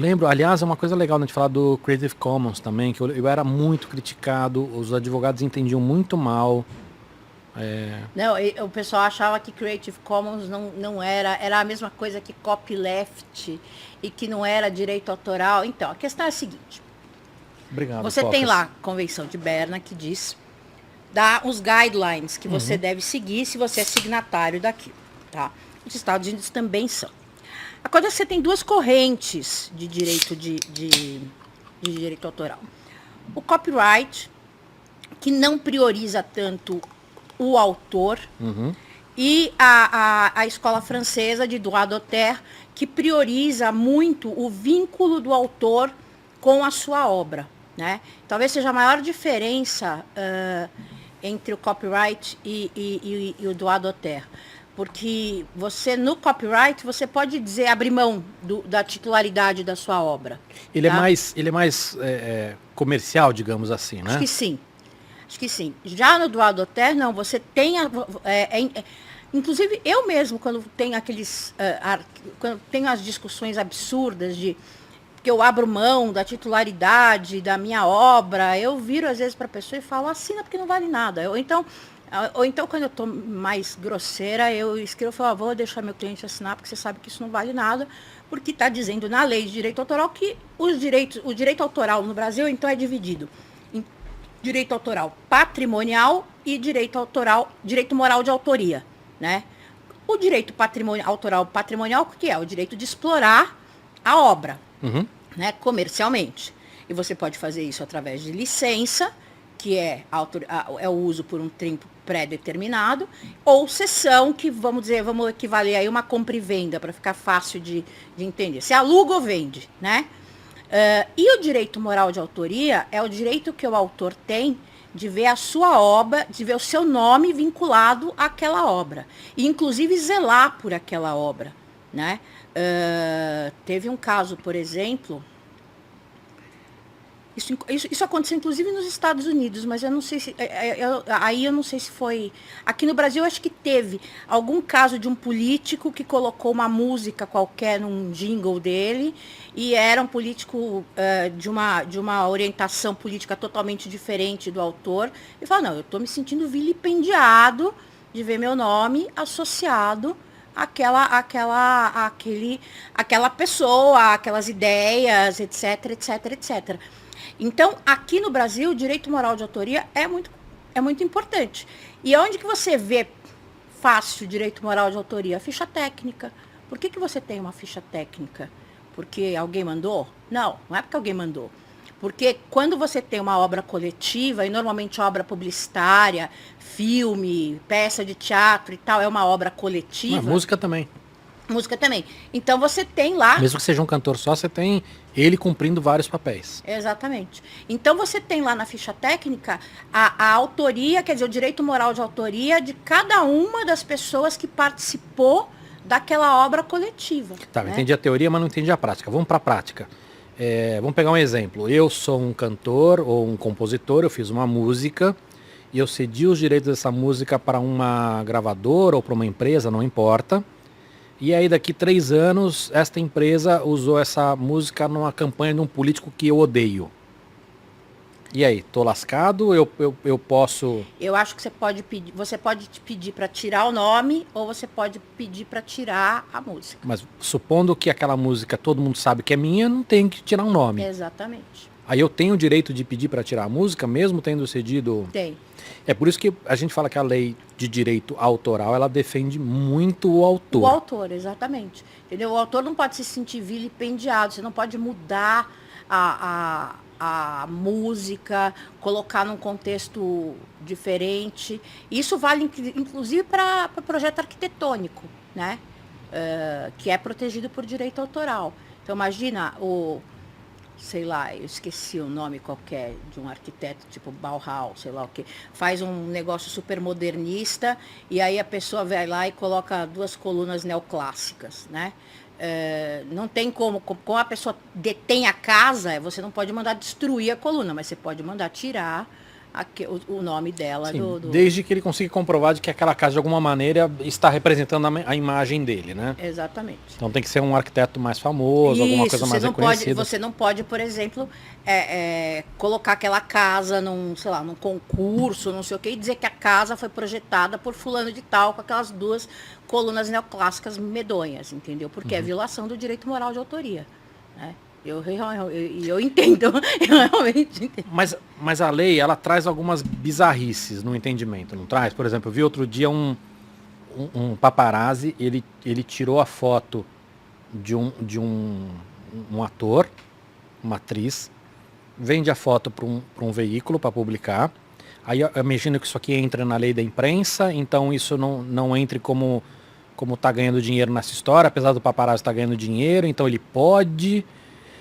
lembro, aliás, é uma coisa legal, né, de falar do Creative Commons também, que eu era muito criticado, os advogados entendiam muito mal. Não, o pessoal achava que Creative Commons não era a mesma coisa que copyleft e que não era direito autoral. Então, a questão é a seguinte. Obrigado, Você tem Cocas. lá a Convenção de Berna que dá os guidelines que você deve seguir se você é signatário daquilo, tá? Os Estados Unidos também são. Agora você tem duas correntes de direito de direito autoral. O copyright, que não prioriza tanto o autor, e a escola francesa de droit d'auteur, que prioriza muito o vínculo do autor com a sua obra, né? Talvez seja a maior diferença entre o copyright e o droit d'auteur. Porque você, no copyright, você pode dizer, abrir mão da titularidade da sua obra. Ele tá? é mais comercial, digamos assim, né? Acho que sim. Acho que sim. Já no droit d'auteur, não, você tem inclusive eu mesmo, quando tenho quando tenho as discussões absurdas de que eu abro mão da titularidade da minha obra, eu viro às vezes para a pessoa e falo, assina porque não vale nada. Ou então quando eu estou mais grosseira, eu escrevo e falo, vou deixar meu cliente assinar, porque você sabe que isso não vale nada, porque está dizendo na lei de direito autoral que o direito autoral no Brasil, então, é dividido em direito autoral patrimonial e direito moral de autoria, né? O direito autoral patrimonial, o que é? O direito de explorar a obra, né, comercialmente. E você pode fazer isso através de licença, que é o uso por um tempo pré-determinado, ou cessão, que vamos equivaler aí uma compra e venda, para ficar fácil de entender. Você aluga ou vende, né? E o direito moral de autoria é o direito que o autor tem de ver a sua obra, de ver o seu nome vinculado àquela obra. E, inclusive, zelar por aquela obra, né? Teve um caso, por exemplo... Isso aconteceu, inclusive, nos Estados Unidos, mas eu não sei se... Aí eu não sei se foi... Aqui no Brasil, eu acho que teve algum caso de um político que colocou uma música qualquer num jingle dele, e era um político de uma orientação política totalmente diferente do autor, e falou, não, eu estou me sentindo vilipendiado de ver meu nome associado àquela pessoa, aquelas ideias, etc, etc, etc. Então, aqui no Brasil, o direito moral de autoria é muito importante. E onde que você vê fácil o direito moral de autoria? A ficha técnica. Por que você tem uma ficha técnica? Porque alguém mandou? Não é porque alguém mandou. Porque quando você tem uma obra coletiva, e normalmente obra publicitária, filme, peça de teatro e tal, é uma obra coletiva. Música também. Música também. Então você tem lá... Mesmo que seja um cantor só, você tem ele cumprindo vários papéis. Exatamente. Então você tem lá na ficha técnica a autoria, quer dizer, o direito moral de autoria de cada uma das pessoas que participou daquela obra coletiva. Tá, né? Entendi a teoria, mas não entendi a prática. Vamos para a prática. Vamos pegar um exemplo. Eu sou um cantor ou um compositor, eu fiz uma música e eu cedi os direitos dessa música para uma gravadora ou para uma empresa, não importa. E aí daqui 3 anos, esta empresa usou essa música numa campanha de um político que eu odeio. E aí, tô lascado? Eu posso... Eu acho que você pode pedir para tirar o nome ou você pode pedir para tirar a música. Mas supondo que aquela música todo mundo sabe que é minha, não tem que tirar um nome. Exatamente. Aí eu tenho o direito de pedir para tirar a música, mesmo tendo cedido... Tem. É por isso que a gente fala que a lei de direito autoral, ela defende muito o autor. O autor, exatamente. Entendeu? O autor não pode se sentir vilipendiado, você não pode mudar a música, colocar num contexto diferente. Isso vale, inclusive, para projeto arquitetônico, né? Que é protegido por direito autoral. Então, imagina sei lá, eu esqueci o nome qualquer de um arquiteto tipo Bauhaus, sei lá o que, faz um negócio super modernista e aí a pessoa vai lá e coloca 2 colunas neoclássicas, né? Não tem como a pessoa detém a casa, você não pode mandar destruir a coluna, mas você pode mandar tirar o nome dela. Sim, desde que ele consiga comprovar de que aquela casa, de alguma maneira, está representando a imagem dele, né? Exatamente. Então tem que ser um arquiteto mais famoso, alguma coisa mais reconhecida. Você não pode, por exemplo, colocar aquela casa num, sei lá, num concurso, não sei o quê, e dizer que a casa foi projetada por fulano de tal, com aquelas 2 colunas neoclássicas medonhas, entendeu? Porque é violação do direito moral de autoria, né? Eu entendo, eu realmente entendo. Mas a lei, ela traz algumas bizarrices no entendimento, não traz? Por exemplo, eu vi outro dia um paparazzi, ele tirou a foto de um ator, uma atriz, vende a foto para um veículo para publicar. Aí eu imagino que isso aqui entra na lei da imprensa, então isso não entre como tá ganhando dinheiro nessa história, apesar do paparazzi estar ganhando dinheiro, então ele pode...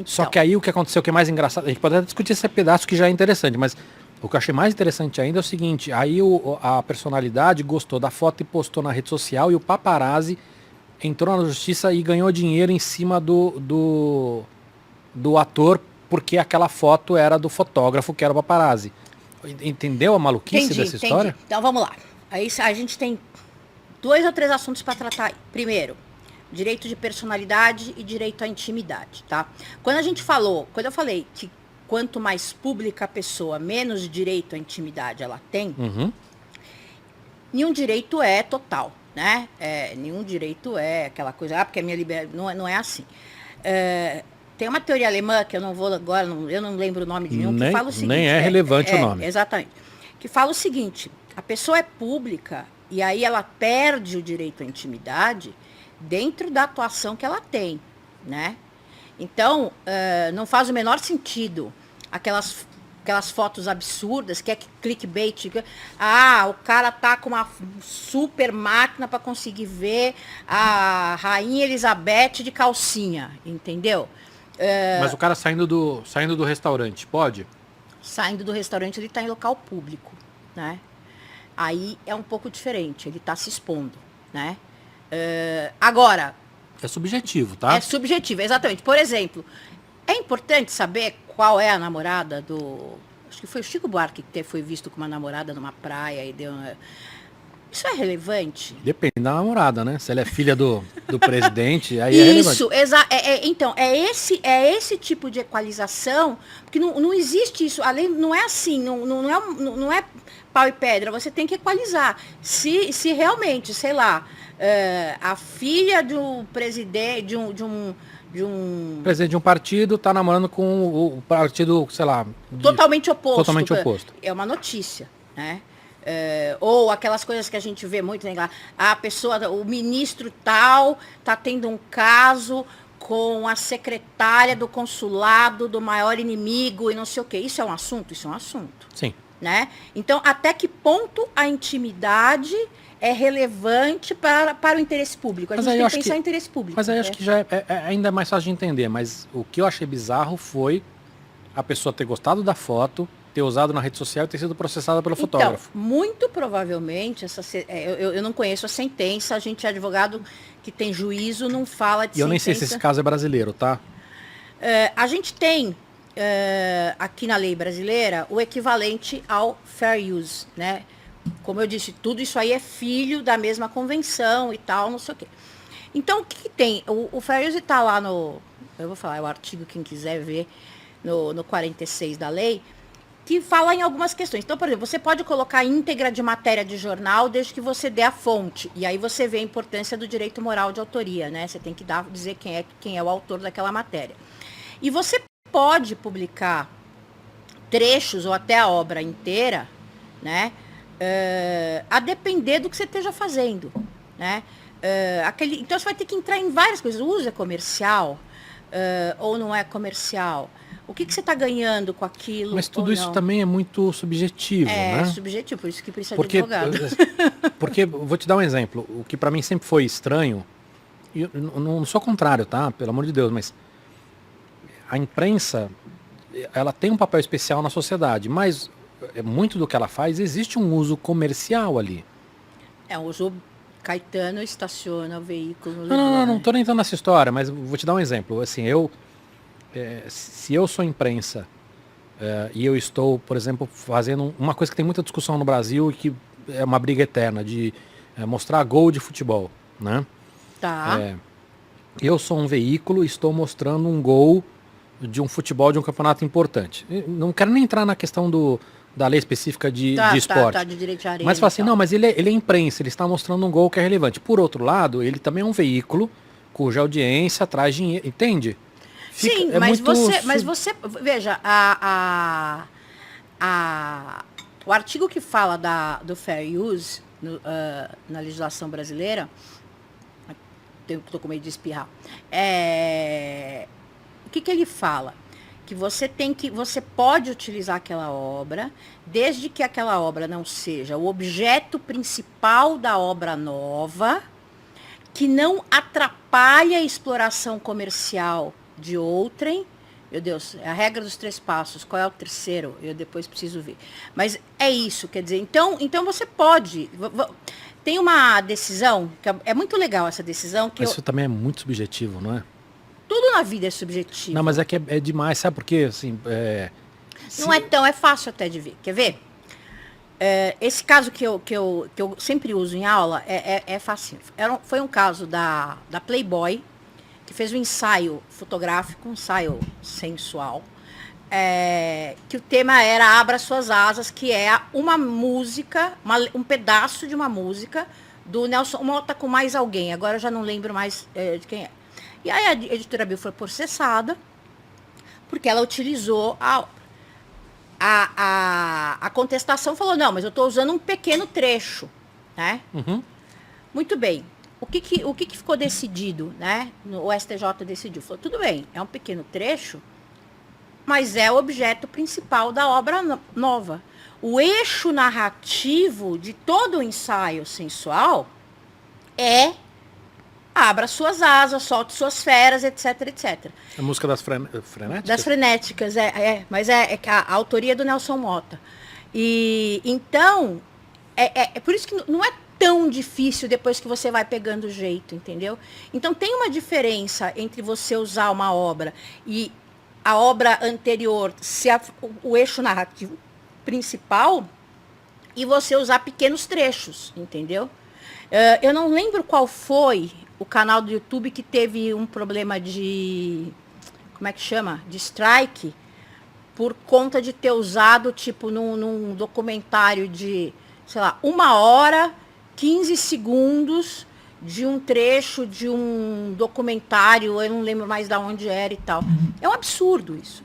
Então. Só que aí o que aconteceu, o que é mais engraçado, a gente pode até discutir esse pedaço que já é interessante, mas o que eu achei mais interessante ainda é o seguinte, aí a personalidade gostou da foto e postou na rede social, e o paparazzi entrou na justiça e ganhou dinheiro em cima do ator, porque aquela foto era do fotógrafo, que era o paparazzi. Entendeu a maluquice dessa história? Então vamos lá. Aí a gente tem 2 ou 3 assuntos para tratar aí. Primeiro, direito de personalidade e direito à intimidade, tá? Quando eu falei que quanto mais pública a pessoa, menos direito à intimidade ela tem, nenhum direito é total, né? Nenhum direito é aquela coisa, porque a minha liberdade... Não é assim. Tem uma teoria alemã, que eu não vou agora, eu não lembro o nome de nenhum, que fala o seguinte... Nem é relevante o nome. Exatamente. Que fala o seguinte, a pessoa é pública e aí ela perde o direito à intimidade dentro da atuação que ela tem, né? Então, não faz o menor sentido aquelas fotos absurdas, que é clickbait. O cara tá com uma super máquina para conseguir ver a Rainha Elizabeth de calcinha, entendeu? Mas o cara saindo do restaurante, pode? Saindo do restaurante, ele está em local público, né? Aí é um pouco diferente, ele está se expondo, né? Agora... É subjetivo, tá? É subjetivo, exatamente. Por exemplo, é importante saber qual é a namorada do... Acho que foi o Chico Buarque que foi visto com uma namorada numa praia e deu uma... Isso é relevante? Depende da namorada, né? Se ela é filha do presidente, aí é relevante. Isso, então, é esse tipo de equalização, porque não existe isso, além, não é assim, não é pau e pedra, você tem que equalizar. Se realmente, sei lá, a filha do presidente, de um presidente de um partido está namorando com o partido, sei lá... Totalmente oposto. Totalmente oposto. É uma notícia, né? Ou aquelas coisas que a gente vê muito, né? A pessoa, o ministro tal, está tendo um caso com a secretária do consulado do maior inimigo e não sei o quê. Isso é um assunto? Isso é um assunto. Sim. Né? Então, até que ponto a intimidade é relevante para o interesse público? A gente tem que pensar em interesse público. Mas aí acho que já é ainda mais fácil de entender. Mas o que eu achei bizarro foi a pessoa ter gostado da foto, ter usado na rede social e ter sido processada pelo fotógrafo. Muito provavelmente, eu não conheço a sentença, a gente é advogado que tem juízo, não fala de sentença. E eu nem sei se esse caso é brasileiro, tá? A gente tem, aqui na lei brasileira, o equivalente ao fair use, né? Como eu disse, tudo isso aí é filho da mesma convenção e tal, não sei o quê. Então, o que tem? O fair use está lá eu vou falar, é o artigo, quem quiser ver, no 46 da lei, que fala em algumas questões. Então, por exemplo, você pode colocar íntegra de matéria de jornal desde que você dê a fonte. E aí você vê a importância do direito moral de autoria, né? Você tem que dizer quem é o autor daquela matéria. E você pode publicar trechos ou até a obra inteira, né? A depender do que você esteja fazendo, né? Então você vai ter que entrar em várias coisas. O uso é comercial ou não é comercial? O que você está ganhando com aquilo? Mas tudo isso também é muito subjetivo, né? É subjetivo, por isso que precisa de advogado. Porque, vou te dar um exemplo, o que para mim sempre foi estranho, e eu não sou contrário, tá? Pelo amor de Deus, mas a imprensa, ela tem um papel especial na sociedade, mas muito do que ela faz, existe um uso comercial ali. O uso... Caetano estaciona o veículo... Não estou nem entrando nessa história, mas vou te dar um exemplo. Assim, se eu sou imprensa, e eu estou, por exemplo, fazendo uma coisa que tem muita discussão no Brasil e que é uma briga eterna, de mostrar gol de futebol, né? Tá. Eu sou um veículo e estou mostrando um gol de um futebol de um campeonato importante. Não quero nem entrar na questão da lei específica de esporte. Tá, de direito de arena Mas fala assim, e tal. não, mas ele é imprensa, ele está mostrando um gol que é relevante. Por outro lado, ele também é um veículo cuja audiência traz dinheiro, entende? Sim, mas você, veja, o artigo que fala do fair use na legislação brasileira, estou com medo de espirrar, o que ele fala? Que você pode utilizar aquela obra, desde que aquela obra não seja o objeto principal da obra nova, que não atrapalhe a exploração comercial de outrem. Meu Deus, é a regra dos 3 passos. Qual é o terceiro? Eu depois preciso ver. Mas é isso, quer dizer, então você pode. Tem uma decisão, que é muito legal essa decisão. Que isso também é muito subjetivo, não é? Tudo na vida é subjetivo. Não, mas é que é demais, sabe por quê? Assim, não é tão, é fácil até de ver. Quer ver? Esse caso que eu sempre uso em aula é fácil. Foi um caso da Playboy, que fez um ensaio fotográfico, um ensaio sensual, que o tema era Abra Suas Asas, que é uma música, um pedaço de uma música do Nelson Motta com mais alguém. Agora eu já não lembro mais de quem é. E aí a editora Abril foi processada porque ela utilizou a contestação, falou, não, mas eu estou usando um pequeno trecho, né? Uhum. Muito bem. O que ficou decidido, né? O STJ decidiu. Falou, tudo bem, é um pequeno trecho, mas é o objeto principal da obra nova. O eixo narrativo de todo o ensaio sensual é Abra Suas Asas, Solte Suas Feras, etc, etc. A música das frenéticas? Das frenéticas, mas é a autoria do Nelson Motta. E então, é por isso que não é tão difícil depois que você vai pegando o jeito, entendeu? Então tem uma diferença entre você usar uma obra e a obra anterior ser o eixo narrativo principal e você usar pequenos trechos, entendeu? Eu não lembro qual foi o canal do YouTube que teve um problema de, como é que chama? De strike, por conta de ter usado, tipo, num documentário de, sei lá, 1h, 15 segundos de um trecho de um documentário, eu não lembro mais de onde era e tal. É um absurdo isso.